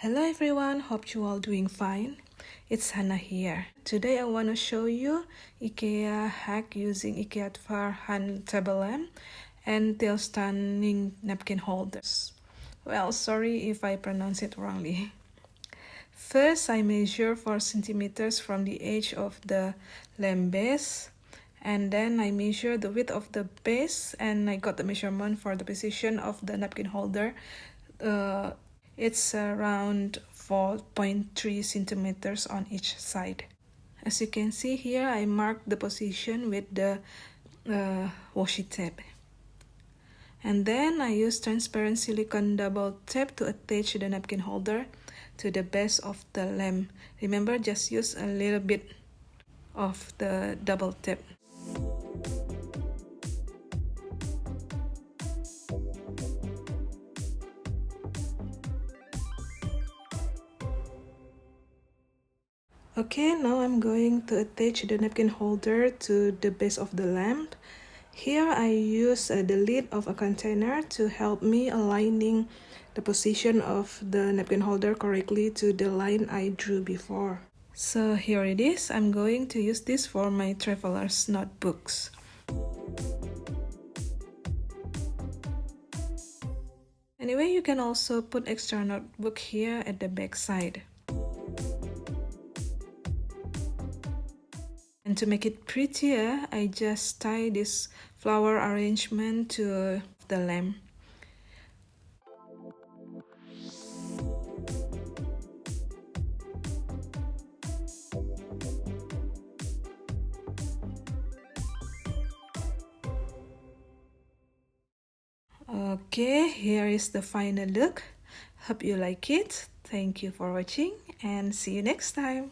Hello everyone, hope you all doing fine. It's Hannah here. Today I want to show you IKEA hack using IKEA Tvärhand table lamp and Tillställning napkin holders. Well, sorry if I pronounce it wrongly. First, I measure 4 centimeters from the edge of the lamp base, and then I measure the width of the base, and I got the measurement for the position of the napkin holder. It's around 4.3 centimeters on each side. As you can see here, I marked the position with the washi tape. And then I use transparent silicone double tape to attach the napkin holder to the base of the lamp. Remember, just use a little bit of the double tape. Okay, now I'm going to attach the napkin holder to the base of the lamp. Here I use the lid of a container to help me aligning the position of the napkin holder correctly to the line I drew before. So here it is. I'm going to use this for my traveler's notebooks. Anyway, you can also put extra notebook here at the back side. And to make it prettier, I just tie this flower arrangement to the lamp. Okay, here is the final look. Hope you like it. Thank you for watching and see you next time.